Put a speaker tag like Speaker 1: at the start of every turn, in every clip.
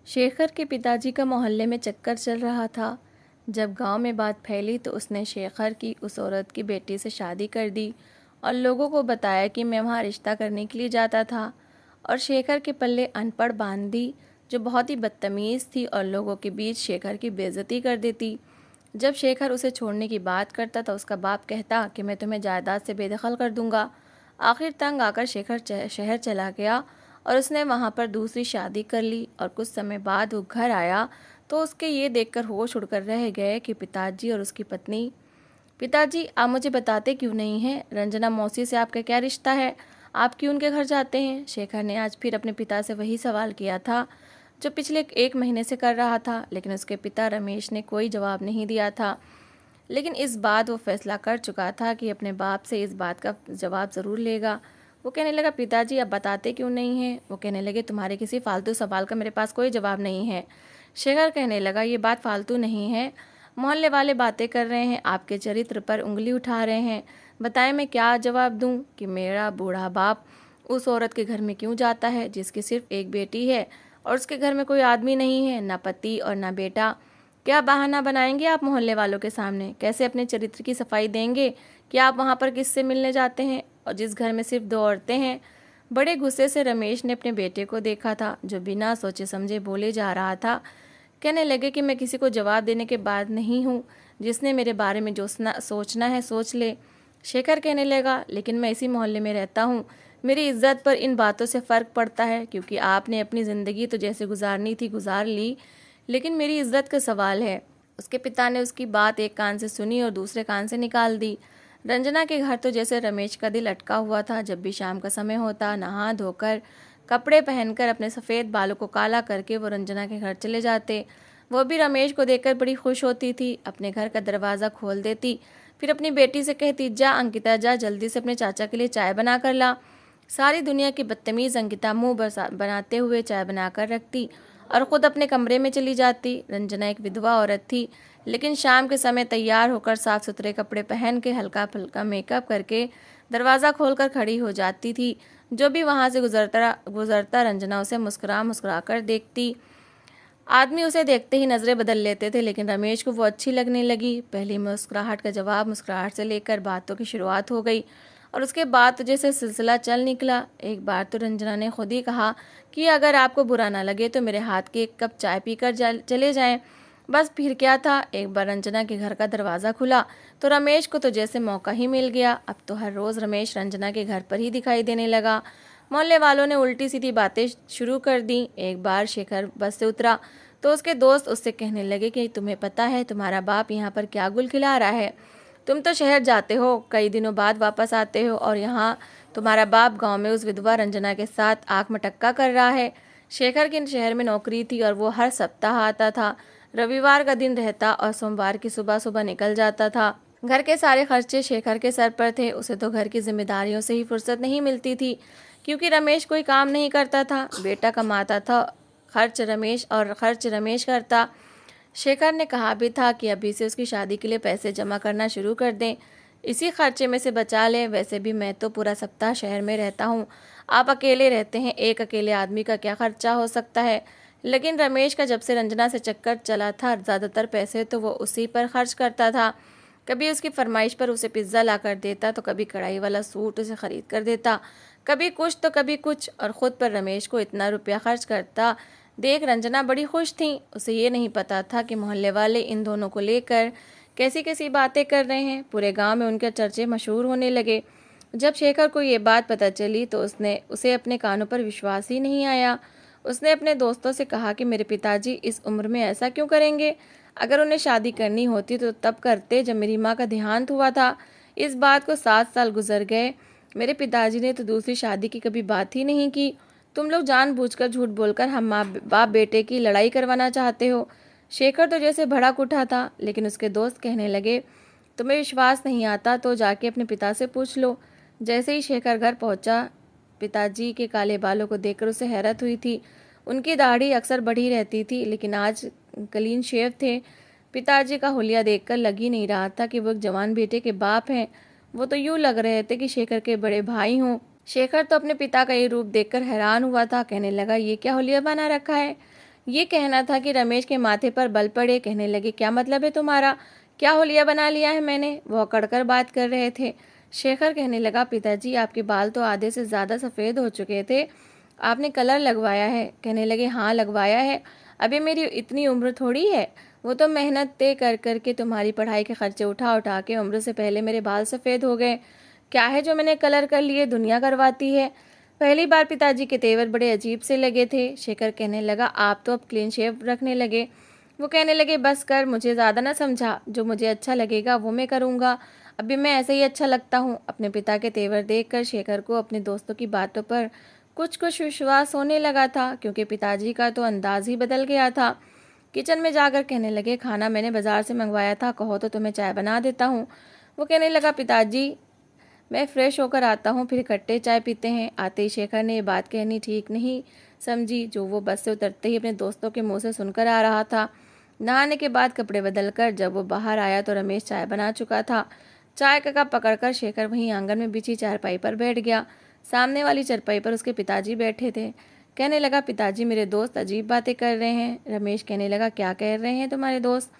Speaker 1: शेखर के पिताजी का मोहल्ले में चक्कर चल रहा था। जब गांव में बात फैली तो उसने शेखर की उस औरत की बेटी से शादी कर दी और लोगों को बताया कि मैं वहां रिश्ता करने के लिए जाता था। और शेखर के पल्ले अनपढ़ बांध दी जो बहुत ही बदतमीज़ थी और लोगों के बीच शेखर की बेइज्जती कर देती। जब शेखर उसे छोड़ने की बात करता तो उसका बाप कहता कि मैं तुम्हें जायदाद से बेदखल कर दूंगा। आखिर तंग आकर शेखर शहर चला गया और उसने वहाँ पर दूसरी शादी कर ली। और कुछ समय बाद वो घर आया तो उसके ये देखकर होश उड़कर रह गए कि पिताजी और उसकी पत्नी। पिताजी, आप मुझे बताते क्यों नहीं हैं? रंजना मौसी से आपका क्या रिश्ता है? आप क्यों उनके घर जाते हैं? शेखर ने आज फिर अपने पिता से वही सवाल किया था जो पिछले 1 महीने से कर रहा था, लेकिन उसके पिता रमेश ने कोई जवाब नहीं दिया था। लेकिन इस बात वो फैसला कर चुका था कि अपने बाप से इस बात का जवाब ज़रूर लेगा। वो कहने लगा, पिताजी अब बताते क्यों नहीं हैं? वो कहने लगे, तुम्हारे किसी फालतू सवाल का मेरे पास कोई जवाब नहीं है। शेखर कहने लगा, ये बात फालतू नहीं है। मोहल्ले वाले बातें कर रहे हैं, आपके चरित्र पर उंगली उठा रहे हैं। बताएं मैं क्या जवाब दूं कि मेरा बूढ़ा बाप उस औरत के घर में क्यों जाता है जिसकी सिर्फ एक बेटी है और उसके घर में कोई आदमी नहीं है, ना पति और ना बेटा। क्या बहाना बनाएंगे आप मोहल्ले वालों के सामने? कैसे अपने चरित्र की सफाई देंगे कि आप वहाँ पर किससे मिलने जाते हैं और जिस घर में सिर्फ 2 औरतें हैं? बड़े गुस्से से रमेश ने अपने बेटे को देखा था जो बिना सोचे समझे बोले जा रहा था। कहने लगे कि मैं किसी को जवाब देने के बाद नहीं हूँ। जिसने मेरे बारे में जो सोचना है सोच ले। शेखर कहने लगा, लेकिन मैं इसी मोहल्ले में रहता हूँ। मेरी इज्जत पर इन बातों से फ़र्क पड़ता है क्योंकि आपने अपनी ज़िंदगी तो जैसे गुजारनी थी गुजार ली, लेकिन मेरी इज्जत का सवाल है। उसके पिता ने उसकी बात एक कान से सुनी और दूसरे कान से निकाल दी। रंजना के घर तो जैसे रमेश का दिल अटका हुआ था। जब भी शाम का समय होता, नहा धोकर कपड़े पहनकर अपने सफ़ेद बालों को काला करके वो रंजना के घर चले जाते। वो भी रमेश को देखकर बड़ी खुश होती थी। अपने घर का दरवाज़ा खोल देती, फिर अपनी बेटी से कहती, जा अंकिता, जा जल्दी से अपने चाचा के लिए चाय बना कर ला। सारी दुनिया की बदतमीज़ अंकिता मुंह बनाते हुए चाय बनाकर रखती और ख़ुद अपने कमरे में चली जाती। रंजना एक विधवा औरत थी, लेकिन शाम के समय तैयार होकर साफ सुथरे कपड़े पहन के हल्का फुल्का मेकअप करके दरवाज़ा खोलकर खड़ी हो जाती थी। जो भी वहाँ से गुजरता रंजना उसे मुस्कुरा मुस्कुरा कर देखती। आदमी उसे देखते ही नज़रें बदल लेते थे, लेकिन रमेश को वो अच्छी लगने लगी। पहली मुस्कुराहट का जवाब मुस्कुराहट से लेकर बातों की शुरुआत हो गई और उसके बाद तो जैसे सिलसिला चल निकला। एक बार तो रंजना ने खुद ही कहा कि अगर आपको बुरा ना लगे तो मेरे हाथ की 1 कप चाय पीकर चले जाएं। बस फिर क्या था, एक बार रंजना के घर का दरवाज़ा खुला तो रमेश को तो जैसे मौका ही मिल गया। अब तो हर रोज़ रमेश रंजना के घर पर ही दिखाई देने लगा। मोहल्ले वालों ने उल्टी सीधी बातें शुरू कर दी। एक बार शेखर बस से उतरा तो उसके दोस्त उससे कहने लगे कि तुम्हें पता है तुम्हारा बाप यहाँ पर क्या गुल खिला रहा है? तुम तो शहर जाते हो, कई दिनों बाद वापस आते हो और यहाँ तुम्हारा बाप गांव में उस विधवा रंजना के साथ आंख मटक्का कर रहा है। शेखर की शहर में नौकरी थी और वो हर सप्ताह आता था। रविवार का दिन रहता और सोमवार की सुबह सुबह निकल जाता था। घर के सारे खर्चे शेखर के सर पर थे। उसे तो घर की जिम्मेदारियों से ही फुर्सत नहीं मिलती थी क्योंकि रमेश कोई काम नहीं करता था। बेटा कमाता था, खर्च रमेश करता। शेखर ने कहा भी था कि अभी से उसकी शादी के लिए पैसे जमा करना शुरू कर दें, इसी खर्चे में से बचा लें। वैसे भी मैं तो पूरा सप्ताह शहर में रहता हूँ, आप अकेले रहते हैं, एक अकेले आदमी का क्या खर्चा हो सकता है? लेकिन रमेश का जब से रंजना से चक्कर चला था, ज़्यादातर पैसे तो वो उसी पर खर्च करता था। कभी उसकी फरमाइश पर उसे पिज़्ज़ा ला कर देता तो कभी कढ़ाई वाला सूट उसे ख़रीद कर देता, कभी कुछ तो कभी कुछ। और ख़ुद पर रमेश को इतना रुपया खर्च करता देख रंजना बड़ी खुश थी। उसे ये नहीं पता था कि मोहल्ले वाले इन दोनों को लेकर कैसी कैसी बातें कर रहे हैं। पूरे गांव में उनके चर्चे मशहूर होने लगे। जब शेखर को ये बात पता चली तो उसे अपने कानों पर विश्वास ही नहीं आया। उसने अपने दोस्तों से कहा कि मेरे पिताजी इस उम्र में ऐसा क्यों करेंगे? अगर उन्हें शादी करनी होती तो तब करते जब मेरी माँ का देहांत हुआ था। इस बात को 7 साल गुजर गए, मेरे पिताजी ने तो दूसरी शादी की कभी बात ही नहीं की। तुम लोग जानबूझकर झूठ बोलकर हम माँ बाप बेटे की लड़ाई करवाना चाहते हो। शेखर तो जैसे भड़क उठा था, लेकिन उसके दोस्त कहने लगे, तुम्हें विश्वास नहीं आता तो जाके अपने पिता से पूछ लो। जैसे ही शेखर घर पहुंचा, पिताजी के काले बालों को देखकर उसे हैरत हुई थी। उनकी दाढ़ी अक्सर बढ़ी रहती थी, लेकिन आज क्लीन शेव थे। पिताजी का हुलिया देखकर लग ही नहीं रहा था कि वो एक जवान बेटे के बाप हैं। वो तो यूं लग रहे थे कि शेखर के बड़े भाई हों। शेखर तो अपने पिता का ये रूप देखकर हैरान हुआ था। कहने लगा, ये क्या हुलिया बना रखा है? ये कहना था कि रमेश के माथे पर बल पड़े। कहने लगे, क्या मतलब है तुम्हारा? क्या होलिया बना लिया है मैंने? वो अकड़कर बात कर रहे थे। शेखर कहने लगा, पिताजी आपके बाल तो आधे से ज़्यादा सफ़ेद हो चुके थे, आपने कलर लगवाया है? कहने लगे, हाँ लगवाया है, अभी मेरी इतनी उम्र थोड़ी है। वो तो मेहनत तय कर कर के तुम्हारी पढ़ाई के खर्चे उठा उठा के उम्र से पहले मेरे बाल सफ़ेद हो गए। क्या है जो मैंने कलर कर लिए, दुनिया करवाती है। पहली बार पिताजी के तेवर बड़े अजीब से लगे थे। शेखर कहने लगा, आप तो अब क्लीन शेव रखने लगे। वो कहने लगे, बस कर, मुझे ज़्यादा ना समझा, जो मुझे अच्छा लगेगा वो मैं करूँगा, अभी मैं ऐसे ही अच्छा लगता हूँ। अपने पिता के तेवर देखकर शेखर को अपने दोस्तों की बातों पर कुछ कुछ विश्वास होने लगा था, क्योंकि पिताजी का तो अंदाज ही बदल गया था। किचन में जाकर कहने लगे, खाना मैंने बाज़ार से मंगवाया था, कहो तो तुम्हें चाय बना देता हूँ। वो कहने लगा, पिताजी मैं फ्रेश होकर आता हूँ, फिर इकट्ठे चाय पीते हैं। आते ही शेखर ने ये बात कहनी ठीक नहीं समझी, जो वो बस से उतरते ही अपने दोस्तों के मुंह से सुनकर आ रहा था। नहाने के बाद कपड़े बदलकर जब वो बाहर आया तो रमेश चाय बना चुका था। चाय का कप पकड़कर शेखर वहीं आंगन में बिछी चारपाई पर बैठ गया। सामने वाली चारपाई पर उसके पिताजी बैठे थे। कहने लगा, पिताजी मेरे दोस्त अजीब बातें कर रहे हैं। रमेश कहने लगा, क्या कह रहे हैं तुम्हारे दोस्त?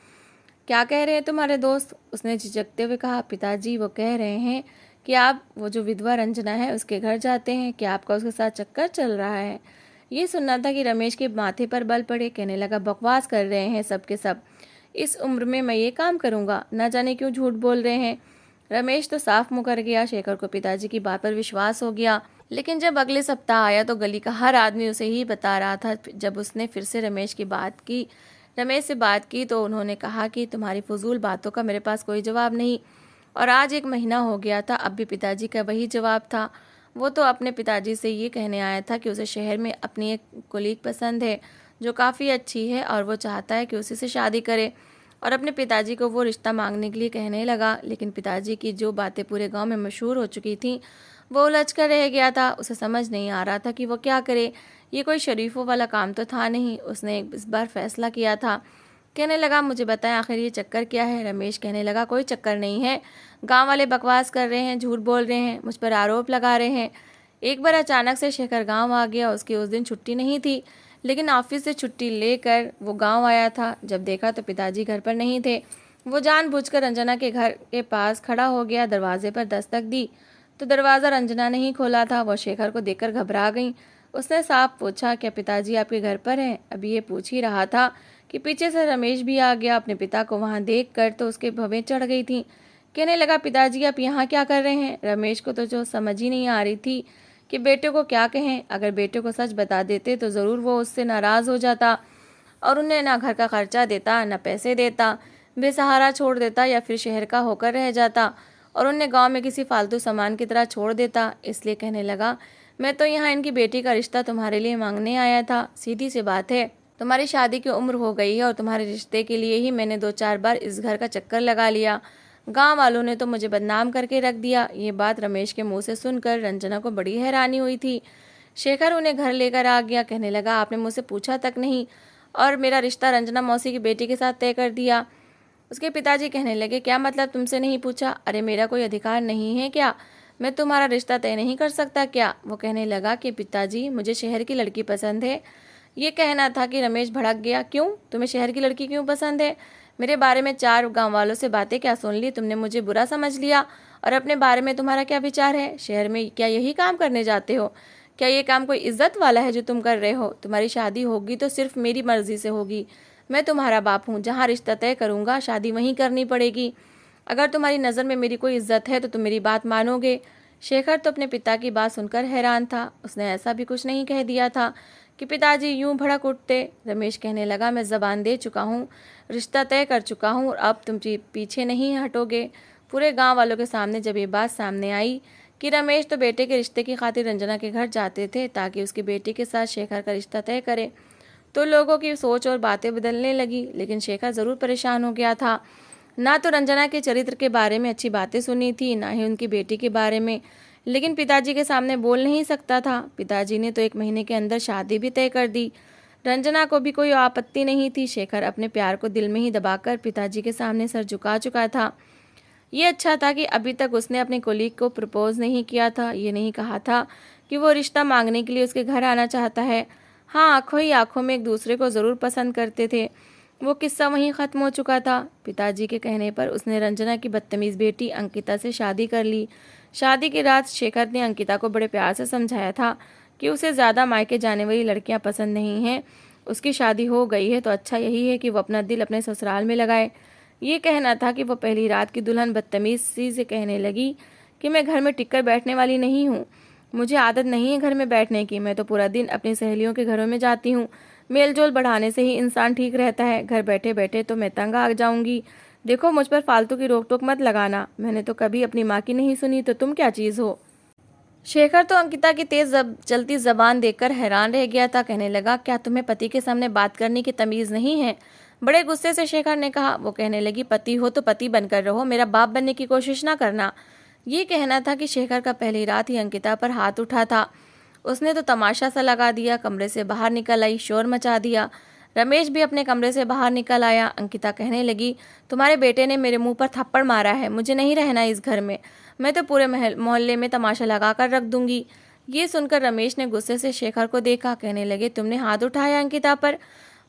Speaker 1: क्या कह रहे हैं तुम्हारे दोस्त? उसने झिझकते हुए कहा, पिताजी वो कह रहे हैं कि आप वो जो विधवा रंजना है उसके घर जाते हैं, कि आपका उसके साथ चक्कर चल रहा है। ये सुनना था कि रमेश के माथे पर बल पड़े। कहने लगा, बकवास कर रहे हैं सब के सब, इस उम्र में मैं ये काम करूँगा? ना जाने क्यों झूठ बोल रहे हैं। रमेश तो साफ मुँह कर गया। शेखर को पिताजी की बात पर विश्वास हो गया, लेकिन जब अगले सप्ताह आया तो गली का हर आदमी उसे ही बता रहा था। जब उसने फिर से रमेश से बात की तो उन्होंने कहा कि तुम्हारी फजूल बातों का मेरे पास कोई जवाब नहीं। और आज 1 महीना हो गया था, अब भी पिताजी का वही जवाब था। वो तो अपने पिताजी से ये कहने आया था कि उसे शहर में अपनी एक कोलीग पसंद है जो काफ़ी अच्छी है और वो चाहता है कि उसी से शादी करे, और अपने पिताजी को वो रिश्ता मांगने के लिए कहने लगा। लेकिन पिताजी की जो बातें पूरे गांव में मशहूर हो चुकी थीं वो उलझ कर रह गया था। उसे समझ नहीं आ रहा था कि वो क्या करे। ये कोई शरीफों वाला काम तो था नहीं। उसने इस बार फैसला किया था। कहने लगा, मुझे बताएं आखिर ये चक्कर क्या है? रमेश कहने लगा, कोई चक्कर नहीं है, गांव वाले बकवास कर रहे हैं, झूठ बोल रहे हैं, मुझ पर आरोप लगा रहे हैं। एक बार अचानक से शेखर गांव आ गया। उसकी उस दिन छुट्टी नहीं थी, लेकिन ऑफिस से छुट्टी लेकर वो गांव आया था। जब देखा तो पिताजी घर पर नहीं थे। वो जानबूझकर रंजना के घर के पास खड़ा हो गया। दरवाजे पर दस्तक दी तो दरवाज़ा रंजना ने ही खोला था। वो शेखर को देखकर घबरा गई। उसने साफ पूछा, क्या पिताजी आपके घर पर हैं? अभी ये पूछ ही रहा था कि पीछे से रमेश भी आ गया। अपने पिता को वहाँ देख कर तो उसके भवें चढ़ गई थी। कहने लगा, पिताजी आप यहाँ क्या कर रहे हैं? रमेश को तो जो समझ ही नहीं आ रही थी कि बेटे को क्या कहें। अगर बेटे को सच बता देते तो ज़रूर वो उससे नाराज़ हो जाता और उन्हें ना घर का खर्चा देता, ना पैसे देता, बेसहारा छोड़ देता या फिर शहर का होकर रह जाता और उन्हें गांव में किसी फालतू सामान की तरह छोड़ देता। इसलिए कहने लगा, मैं तो यहाँ इनकी बेटी का रिश्ता तुम्हारे लिए मांगने आया था। सीधी सी बात है, तुम्हारी शादी की उम्र हो गई है और तुम्हारे रिश्ते के लिए ही मैंने 2-4 बार इस घर का चक्कर लगा लिया। गांव वालों ने तो मुझे बदनाम करके रख दिया। ये बात रमेश के मुंह से सुनकर रंजना को बड़ी हैरानी हुई थी। शेखर उन्हें घर लेकर आ गया। कहने लगा, आपने मुझसे पूछा तक नहीं और मेरा रिश्ता रंजना मौसी की बेटी के साथ तय कर दिया। उसके पिताजी कहने लगे, क्या मतलब तुमसे नहीं पूछा? अरे मेरा कोई अधिकार नहीं है क्या? मैं तुम्हारा रिश्ता तय नहीं कर सकता क्या? वो कहने लगा कि पिताजी मुझे शहर की लड़की पसंद है। ये कहना था कि रमेश भड़क गया। क्यों? तुम्हें शहर की लड़की क्यों पसंद है? मेरे बारे में 4 गांव वालों से बातें क्या सुन ली? तुमने मुझे बुरा समझ लिया और अपने बारे में तुम्हारा क्या विचार है? शहर में क्या यही काम करने जाते हो? क्या ये काम कोई इज्जत वाला है जो तुम कर रहे हो? तुम्हारी शादी होगी तो सिर्फ मेरी मर्जी से होगी। मैं तुम्हारा बाप हूँ, जहाँ रिश्ता तय करूँगा शादी वहीं करनी पड़ेगी। अगर तुम्हारी नज़र में मेरी कोई इज्जत है तो तुम मेरी बात मानोगे। शेखर तो अपने पिता की बात सुनकर हैरान था। उसने ऐसा भी कुछ नहीं कह दिया था कि पिताजी यूं भड़क उठते। रमेश कहने लगा, मैं ज़बान दे चुका हूँ, रिश्ता तय कर चुका हूँ और अब तुम पीछे नहीं हटोगे। पूरे गांव वालों के सामने जब ये बात सामने आई कि रमेश तो बेटे के रिश्ते की खातिर रंजना के घर जाते थे ताकि उसकी बेटी के साथ शेखर का रिश्ता तय करे, तो लोगों की सोच और बातें बदलने लगी। लेकिन शेखर ज़रूर परेशान हो गया था। ना तो रंजना के चरित्र के बारे में अच्छी बातें सुनी थी, ना ही उनकी बेटी के बारे में, लेकिन पिताजी के सामने बोल नहीं सकता था। पिताजी ने तो 1 महीने के अंदर शादी भी तय कर दी। रंजना को भी कोई आपत्ति नहीं थी। शेखर अपने प्यार को दिल में ही दबाकर पिताजी के सामने सर झुका चुका था। ये अच्छा था कि अभी तक उसने अपने कोलीग को प्रपोज नहीं किया था। ये नहीं कहा था कि वो रिश्ता मांगने के लिए उसके घर आना चाहता है। हाँ, आंखों ही आंखों में एक दूसरे को ज़रूर पसंद करते थे। वो किस्सा वहीं ख़त्म हो चुका था। पिताजी के कहने पर उसने रंजना की बदतमीज़ बेटी अंकिता से शादी कर ली। शादी की रात शेखर ने अंकिता को बड़े प्यार से समझाया था कि उसे ज़्यादा मायके जाने वाली लड़कियां पसंद नहीं हैं। उसकी शादी हो गई है तो अच्छा यही है कि वो अपना दिल अपने ससुराल में लगाए। ये कहना था कि वो पहली रात की दुल्हन बदतमीज़ी से कहने लगी कि मैं घर में टिककर बैठने वाली नहीं हूँ। मुझे आदत नहीं है घर में बैठने की। मैं तो पूरा दिन अपनी सहेलियों के घरों में जाती हूँ। मेल जोल बढ़ाने से ही इंसान ठीक रहता है। घर बैठे बैठे तो मैं तंग आ जाऊंगी। देखो, मुझ पर फालतू की रोक टोक मत लगाना। मैंने तो कभी अपनी माँ की नहीं सुनी, तो तुम क्या चीज़ हो। शेखर तो अंकिता की तेज चलती जबान देखकर हैरान रह गया था। कहने लगा, क्या तुम्हें पति के सामने बात करने की तमीज़ नहीं है। बड़े गुस्से से शेखर ने कहा। वो कहने लगी, पति हो तो पति बनकर रहो, मेरा बाप बनने की कोशिश ना करना। ये कहना था कि शेखर का पहली रात ही अंकिता पर हाथ उठा था। उसने तो तमाशा सा लगा दिया। कमरे से बाहर निकल आई, शोर मचा दिया। रमेश भी अपने कमरे से बाहर निकल आया। अंकिता कहने लगी, तुम्हारे बेटे ने मेरे मुंह पर थप्पड़ मारा है। मुझे नहीं रहना इस घर में। मैं तो पूरे मोहल्ले में तमाशा लगा कर रख दूंगी। ये सुनकर रमेश ने गुस्से से शेखर को देखा। कहने लगे, तुमने हाथ उठाया अंकिता पर।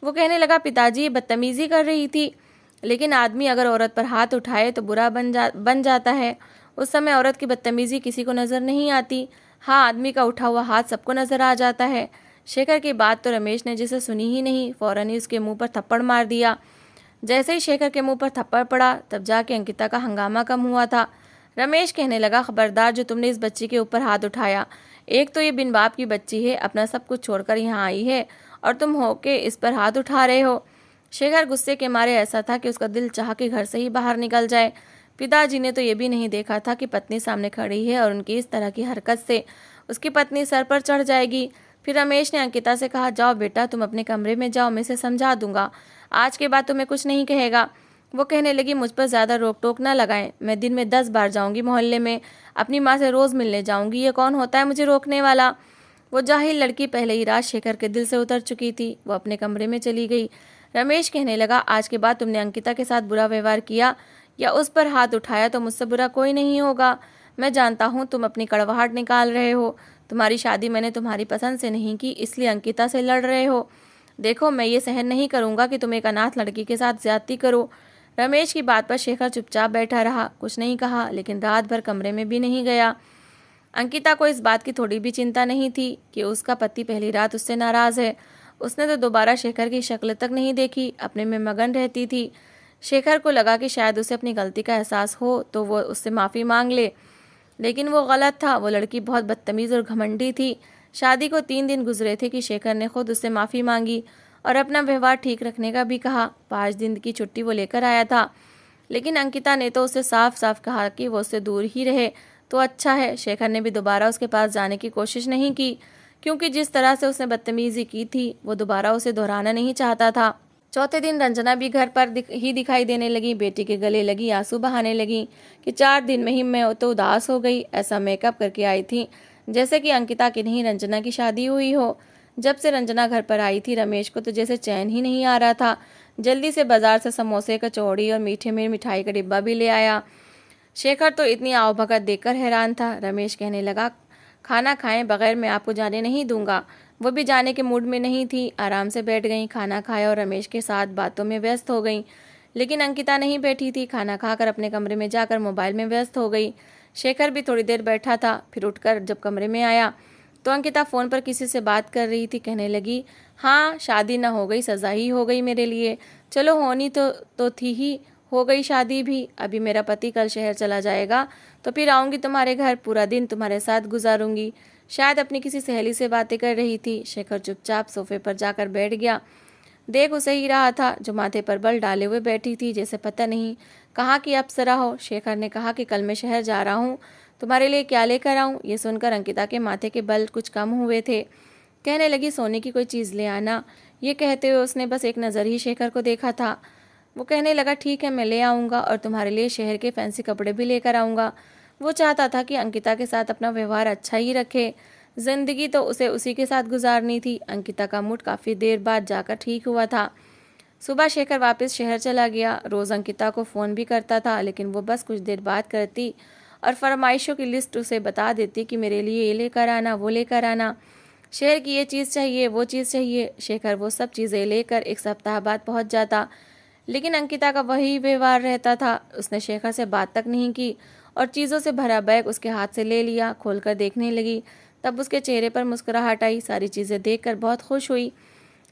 Speaker 1: वो कहने लगा, पिताजी ये बदतमीजी कर रही थी। लेकिन आदमी अगर औरत पर हाथ उठाए तो बुरा बन जाता है। उस समय औरत की बदतमीजी किसी को नजर नहीं आती। हाँ, आदमी का उठा हुआ हाथ सबको नजर आ जाता है। शेखर की बात तो रमेश ने जिसे सुनी ही नहीं, फौरन ही उसके मुंह पर थप्पड़ मार दिया। जैसे ही शेखर के मुंह पर थप्पड़ पड़ा, तब जाके अंकिता का हंगामा कम हुआ था। रमेश कहने लगा, खबरदार जो तुमने इस बच्ची के ऊपर हाथ उठाया। एक तो ये बिन बाप की बच्ची है, अपना सब कुछ छोड़कर यहाँ आई है, और तुम हो के इस पर हाथ उठा रहे हो। शेखर गुस्से के मारे ऐसा था कि उसका दिल चाह के घर से ही बाहर निकल जाए। पिताजी ने तो ये भी नहीं देखा था कि पत्नी सामने खड़ी है और उनकी इस तरह की हरकत से उसकी पत्नी सर पर चढ़ जाएगी। फिर रमेश ने अंकिता से कहा, जाओ बेटा, तुम अपने कमरे में जाओ, मैं इसे समझा दूंगा। आज के बाद तुम्हें कुछ नहीं कहेगा। वो कहने लगी, मुझ पर ज़्यादा रोक टोक ना लगाएं। मैं दिन में 10 बार जाऊंगी मोहल्ले में। अपनी माँ से रोज़ मिलने जाऊंगी। ये कौन होता है मुझे रोकने वाला। वो जाहिल लड़की पहले ही रात शेखर के दिल से उतर चुकी थी। वो अपने कमरे में चली गई। रमेश कहने लगा, आज के बाद तुमने अंकिता के साथ बुरा व्यवहार किया या उस पर हाथ उठाया तो मुझसे बुरा कोई नहीं होगा। मैं जानता हूँ तुम अपनी कड़वाहट निकाल रहे हो। तुम्हारी शादी मैंने तुम्हारी पसंद से नहीं की, इसलिए अंकिता से लड़ रहे हो। देखो, मैं ये सहन नहीं करूँगा कि तुम एक अनाथ लड़की के साथ ज्यादती करो। रमेश की बात पर शेखर चुपचाप बैठा रहा, कुछ नहीं कहा, लेकिन रात भर कमरे में भी नहीं गया। अंकिता को इस बात की थोड़ी भी चिंता नहीं थी कि उसका पति पहली रात उससे नाराज है। उसने तो दोबारा शेखर की शक्ल तक नहीं देखी, अपने में मगन रहती थी। शेखर को लगा कि शायद उसे अपनी गलती का एहसास हो तो वो उससे माफ़ी मांग ले, लेकिन वो गलत था। वो लड़की बहुत बदतमीज़ और घमंडी थी। शादी को 3 दिन गुजरे थे कि शेखर ने खुद उससे माफ़ी मांगी और अपना व्यवहार ठीक रखने का भी कहा। 5 दिन की छुट्टी वो लेकर आया था, लेकिन अंकिता ने तो उसे साफ साफ कहा कि वो उससे दूर ही रहे तो अच्छा है। शेखर ने भी दोबारा उसके पास जाने की कोशिश नहीं की, क्योंकि जिस तरह से उसने बदतमीजी की थी वो दोबारा उसे दोहराना नहीं चाहता था। चौथे दिन रंजना भी घर पर ही दिखाई देने लगी। बेटी के गले लगी, आंसू बहाने लगी कि 4 दिन में ही मैं तो उदास हो गई। ऐसा मेकअप करके आई थी जैसे कि अंकिता की नहीं, रंजना की शादी हुई हो। जब से रंजना घर पर आई थी, रमेश को तो जैसे चैन ही नहीं आ रहा था। जल्दी से बाजार से समोसे, कचौड़ी और मीठे में मिठाई का डिब्बा भी ले आया। शेखर तो इतनी आवभगत देखकर हैरान था। रमेश कहने लगा, खाना खाएं बगैर मैं आपको जाने नहीं दूंगा। वो भी जाने के मूड में नहीं थी। आराम से बैठ गई, खाना खाया और रमेश के साथ बातों में व्यस्त हो गई। लेकिन अंकिता नहीं बैठी थी। खाना खाकर अपने कमरे में जाकर मोबाइल में व्यस्त हो गई। शेखर भी थोड़ी देर बैठा था, फिर उठकर जब कमरे में आया तो अंकिता फ़ोन पर किसी से बात कर रही थी। कहने लगी, हाँ, शादी ना हो गई, सज़ा ही हो गई मेरे लिए। चलो, होनी तो थी ही, हो गई शादी भी। अभी मेरा पति कल शहर चला जाएगा तो फिर आऊँगी तुम्हारे घर, पूरा दिन तुम्हारे साथ गुजारूंगी। शायद अपनी किसी सहेली से बातें कर रही थी। शेखर चुपचाप सोफे पर जाकर बैठ गया। देख उसे ही रहा था जो माथे पर बल डाले हुए बैठी थी, जैसे पता नहीं कहाँ की अप्सरा हो। शेखर ने कहा कि कल मैं शहर जा रहा हूँ, तुम्हारे लिए क्या लेकर आऊँ। ये सुनकर अंकिता के माथे के बल कुछ कम हुए थे। कहने लगी, सोने की कोई चीज़ ले आना। ये कहते हुए उसने बस एक नज़र ही शेखर को देखा था। वो कहने लगा, ठीक है, मैं ले आऊँगा और तुम्हारे लिए शहर के फैंसी कपड़े भी लेकर आऊँगा। वो चाहता था कि अंकिता के साथ अपना व्यवहार अच्छा ही रखे। जिंदगी तो उसे उसी के साथ गुजारनी थी। अंकिता का मूड काफ़ी देर बाद जाकर ठीक हुआ था। सुबह शेखर वापस शहर चला गया। रोज़ अंकिता को फ़ोन भी करता था, लेकिन वो बस कुछ देर बात करती और फरमाइशों की लिस्ट उसे बता देती कि मेरे लिए ये लेकर आना, वो लेकर आना। शेखर की ये चीज़ चाहिए, वो चीज़ चाहिए। शेखर वो सब चीज़ें लेकर एक सप्ताह बाद पहुंच जाता, लेकिन अंकिता का वही व्यवहार रहता था। उसने शेखर से बात तक नहीं की और चीज़ों से भरा बैग उसके हाथ से ले लिया। खोलकर देखने लगी, तब उसके चेहरे पर मुस्कुराहट आई। सारी चीज़ें देखकर बहुत खुश हुई।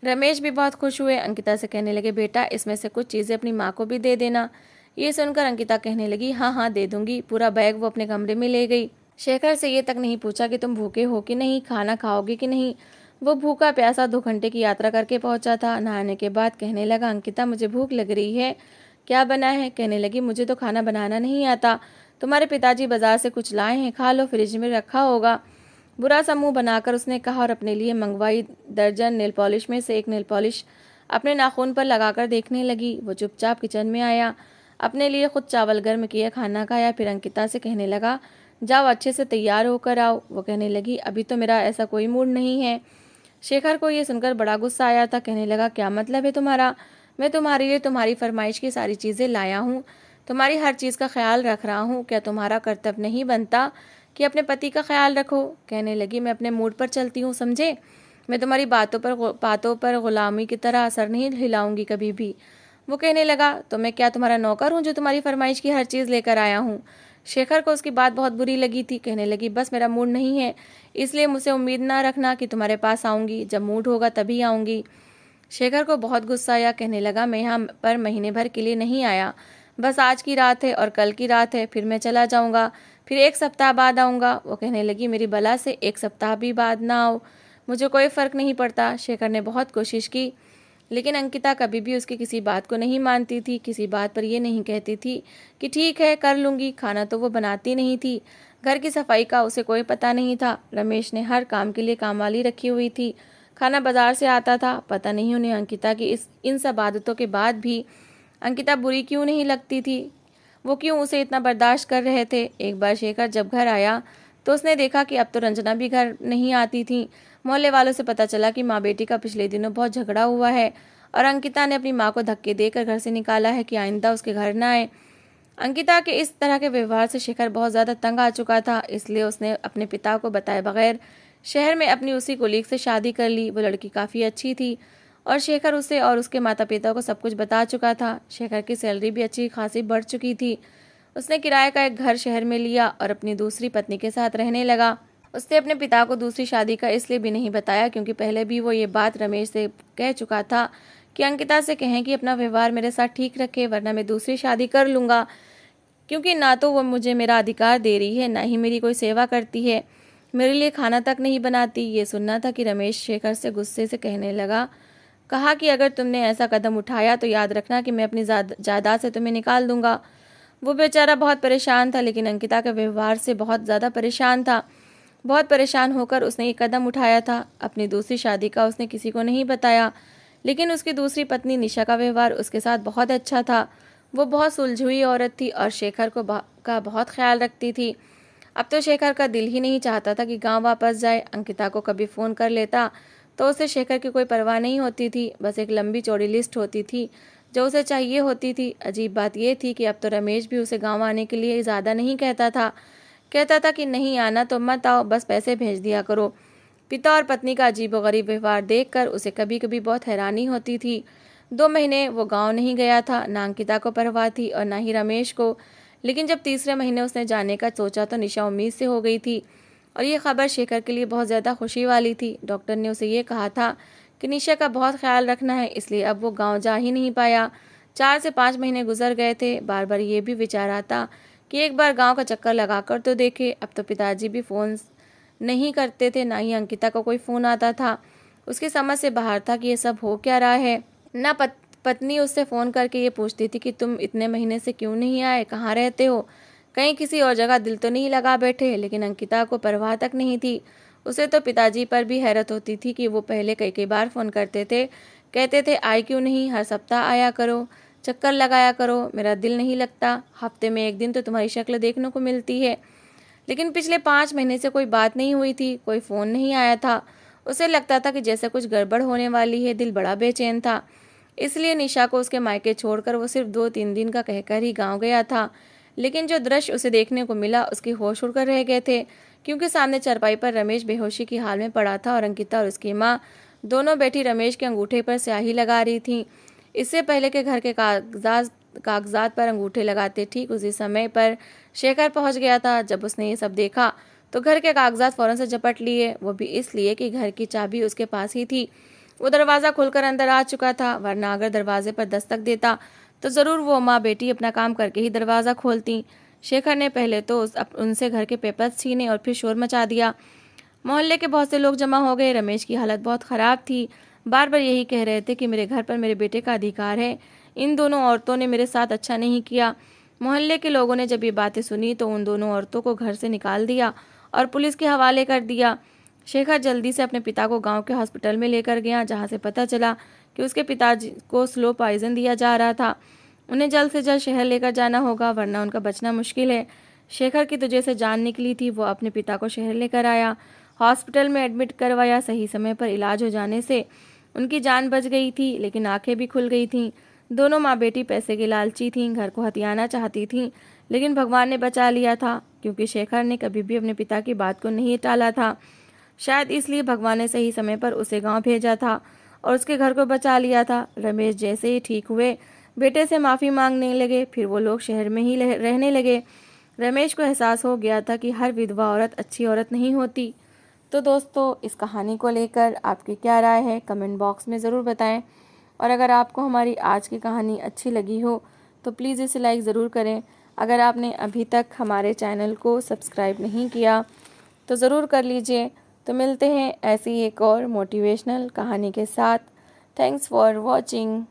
Speaker 1: रमेश भी बहुत खुश हुए। अंकिता से कहने लगे, बेटा इसमें से कुछ चीज़ें अपनी माँ को भी दे देना। ये सुनकर अंकिता कहने लगी, हाँ हाँ दे दूंगी। पूरा बैग वो अपने कमरे में ले गई। शेखर से ये तक नहीं पूछा कि तुम भूखे हो कि नहीं, खाना खाओगे कि नहीं। वो भूखा प्यासा 2 घंटे की यात्रा करके पहुंचा था। नहाने के बाद कहने लगा, अंकिता मुझे भूख लग रही है, क्या बना है? कहने लगी, मुझे तो खाना बनाना नहीं आता, तुम्हारे पिताजी बाजार से कुछ लाए हैं, खा लो, फ्रिज में रखा होगा। बुरा सा मुंह बनाकर उसने कहा और अपने लिए मंगवाई दर्जन नेल पॉलिश में से एक नेल पॉलिश अपने नाखून पर लगाकर देखने लगी। वो चुपचाप किचन में आया, अपने लिए खुद चावल गर्म किया, खाना खाया, फिर अंकिता से कहने लगा, जाओ अच्छे से तैयार होकर आओ। वो कहने लगी, अभी तो मेरा ऐसा कोई मूड नहीं है। शेखर को ये सुनकर बड़ा गुस्सा आया था। कहने लगा, क्या मतलब है तुम्हारा? मैं तुम्हारे लिए तुम्हारी फरमाइश की सारी चीज़ें लाया हूँ, तुम्हारी हर चीज़ का ख्याल रख रहा हूँ। क्या तुम्हारा कर्तव्य नहीं बनता कि अपने पति का ख्याल रखो? कहने लगी, मैं अपने मूड पर चलती हूँ, समझे? मैं तुम्हारी बातों पर गुलामी की तरह असर नहीं हिलाऊंगी कभी भी। वो कहने लगा, तो मैं क्या तुम्हारा नौकर हूँ जो तुम्हारी फरमाइश की हर चीज़ लेकर आया हूँ? शेखर को उसकी बात बहुत बुरी लगी थी। कहने लगी, बस मेरा मूड नहीं है, इसलिए मुझसे उम्मीद ना रखना कि तुम्हारे पास आऊँगी, जब मूड होगा तभी आऊँगी। शेखर को बहुत गुस्सा आया। कहने लगा, मैं यहाँ पर महीने भर के लिए नहीं आया, बस आज की रात है और कल की रात है, फिर मैं चला जाऊँगा, फिर 1 सप्ताह बाद आऊँगा। वो कहने लगी, मेरी बला से 1 सप्ताह भी बाद ना आओ, मुझे कोई फ़र्क नहीं पड़ता। शेखर ने बहुत कोशिश की, लेकिन अंकिता कभी भी उसकी किसी बात को नहीं मानती थी। किसी बात पर ये नहीं कहती थी कि ठीक है कर लूँगी। खाना तो वो बनाती नहीं थी, घर की सफाई का उसे कोई पता नहीं था। रमेश ने हर काम के लिए कामवाली रखी हुई थी, खाना बाजार से आता था। पता नहीं उन्हें अंकिता की इन सब आदतों के बाद भी अंकिता बुरी क्यों नहीं लगती थी, वो क्यों उसे इतना बर्दाश्त कर रहे थे। एक बार शेखर जब घर आया तो उसने देखा कि अब तो रंजना भी घर नहीं आती थी। मोहल्ले वालों से पता चला कि माँ बेटी का पिछले दिनों बहुत झगड़ा हुआ है और अंकिता ने अपनी माँ को धक्के देकर घर से निकाला है कि आइंदा उसके घर न आए। अंकिता के इस तरह के व्यवहार से शेखर बहुत ज़्यादा तंग आ चुका था, इसलिए उसने अपने पिता को बताए बगैर शहर में अपनी उसी कोलीग से शादी कर ली। वो लड़की काफ़ी अच्छी थी और शेखर उसे और उसके माता पिता को सब कुछ बता चुका था। शेखर की सैलरी भी अच्छी खासी बढ़ चुकी थी। उसने किराए का एक घर शहर में लिया और अपनी दूसरी पत्नी के साथ रहने लगा। उसने अपने पिता को दूसरी शादी का इसलिए भी नहीं बताया क्योंकि पहले भी वो ये बात रमेश से कह चुका था कि अंकिता से कहें कि अपना व्यवहार मेरे साथ ठीक रखे, वरना मैं दूसरी शादी कर लूँगा, क्योंकि ना तो वो मुझे मेरा अधिकार दे रही है, ना ही मेरी कोई सेवा करती है, मेरे लिए खाना तक नहीं बनाती। ये सुनना था कि रमेश शेखर से गुस्से से कहने लगा, कहा कि अगर तुमने ऐसा कदम उठाया तो याद रखना कि मैं अपनी जायदाद से तुम्हें निकाल दूंगा। वो बेचारा बहुत परेशान था, लेकिन अंकिता के व्यवहार से बहुत ज़्यादा परेशान था। बहुत परेशान होकर उसने ये कदम उठाया था। अपनी दूसरी शादी का उसने किसी को नहीं बताया, लेकिन उसकी दूसरी पत्नी निशा का व्यवहार उसके साथ बहुत अच्छा था। वो बहुत सुलझी हुई औरत थी और शेखर का बहुत ख्याल रखती थी। अब तो शेखर का दिल ही नहीं चाहता था कि गांव वापस जाए। अंकिता को कभी फ़ोन कर लेता तो उसे शेखर की कोई परवाह नहीं होती थी, बस एक लंबी चौड़ी लिस्ट होती थी जो उसे चाहिए होती थी। अजीब बात यह थी कि अब तो रमेश भी उसे गांव आने के लिए ज़्यादा नहीं कहता था। कहता था कि नहीं आना तो मत आओ, बस पैसे भेज दिया करो। पिता और पत्नी का अजीबोगरीब व्यवहार देखकर उसे कभी कभी बहुत हैरानी होती थी। 2 महीने वो गांव नहीं गया था, ना अंकिता को परवाह थी और ना ही रमेश को। लेकिन जब तीसरे महीने उसने जाने का सोचा तो निशा उम्मीद से हो गई थी और ये खबर शेखर के लिए बहुत ज़्यादा खुशी वाली थी। डॉक्टर ने उसे ये कहा था कि निशा का बहुत ख्याल रखना है, इसलिए अब वो गांव जा ही नहीं पाया। 4 से 5 महीने गुजर गए थे। बार बार ये भी विचार आता कि एक बार गांव का चक्कर लगाकर तो देखे। अब तो पिताजी भी फ़ोन नहीं करते थे, ना ही अंकिता को कोई फ़ोन आता था। उसकी समझ से बाहर था कि ये सब हो क्या रहा है। ना पत्नी उससे फ़ोन करके ये पूछती थी कि तुम इतने महीने से क्यों नहीं आए, कहाँ रहते हो, कहीं किसी और जगह दिल तो नहीं लगा बैठे। लेकिन अंकिता को परवाह तक नहीं थी। उसे तो पिताजी पर भी हैरत होती थी कि वो पहले कई कई बार फ़ोन करते थे, कहते थे आए क्यों नहीं, हर सप्ताह आया करो, चक्कर लगाया करो, मेरा दिल नहीं लगता, हफ्ते में एक दिन तो तुम्हारी शक्ल देखने को मिलती है। लेकिन पिछले 5 महीने से कोई बात नहीं हुई थी, कोई फ़ोन नहीं आया था। उसे लगता था कि जैसे कुछ गड़बड़ होने वाली है। दिल बड़ा बेचैन था। इसलिए निशा को उसके मायके छोड़कर वो सिर्फ 2-3 दिन का कहकर ही गांव गया था। लेकिन जो दृश्य उसे देखने को मिला उसके होश उड़कर रह गए थे, क्योंकि सामने चारपाई पर रमेश बेहोशी की हाल में पड़ा था और अंकिता और उसकी माँ दोनों बैठी रमेश के अंगूठे पर स्याही लगा रही थीं। इससे पहले के घर के कागजात पर अंगूठे लगाते ठीक उसी समय पर शेखर पहुंच गया था। जब उसने ये सब देखा तो घर के कागजात फौरन से झपट लिए, वो भी इसलिए कि घर की चाबी उसके पास ही थी। वो दरवाज़ा खोलकर अंदर आ चुका था, वरना अगर दरवाजे पर दस्तक देता तो ज़रूर वो माँ बेटी अपना काम करके ही दरवाज़ा खोलती। शेखर ने पहले तो उनसे घर के पेपर्स छीने और फिर शोर मचा दिया। मोहल्ले के बहुत से लोग जमा हो गए। रमेश की हालत बहुत ख़राब थी, बार बार यही कह रहे थे कि मेरे घर पर मेरे बेटे का अधिकार है, इन दोनों औरतों ने मेरे साथ अच्छा नहीं किया। मोहल्ले के लोगों ने जब ये बातें सुनी तो उन दोनों औरतों को घर से निकाल दिया और पुलिस के हवाले कर दिया। शेखर जल्दी से अपने पिता को गांव के हॉस्पिटल में लेकर गया, जहां से पता चला कि उसके पिताजी को स्लो पॉइजन दिया जा रहा था। उन्हें जल्द से जल्द शहर लेकर जाना होगा, वरना उनका बचना मुश्किल है। शेखर की तुझे से जान निकली थी, वो अपने पिता को शहर लेकर आया, हॉस्पिटल में एडमिट करवाया। सही समय पर इलाज हो जाने से उनकी जान बच गई थी, लेकिन आंखें भी खुल गई थीं। दोनों माँ बेटी पैसे की लालची थीं, घर को हथियाना चाहती थीं, लेकिन भगवान ने बचा लिया था, क्योंकि शेखर ने कभी भी अपने पिता की बात को नहीं टाला था। शायद इसलिए भगवान ने सही समय पर उसे गांव भेजा था और उसके घर को बचा लिया था। रमेश जैसे ही ठीक हुए बेटे से माफ़ी मांगने लगे, फिर वो लोग शहर में ही रहने लगे। रमेश को एहसास हो गया था कि हर विधवा औरत अच्छी औरत नहीं होती। तो दोस्तों, इस कहानी को लेकर आपकी क्या राय है, कमेंट बॉक्स में ज़रूर बताएं। और अगर आपको हमारी आज की कहानी अच्छी लगी हो तो प्लीज़ इसे लाइक ज़रूर करें। अगर आपने अभी तक हमारे चैनल को सब्सक्राइब नहीं किया तो ज़रूर कर लीजिए। तो मिलते हैं ऐसी एक और मोटिवेशनल कहानी के साथ। Thanks for watching.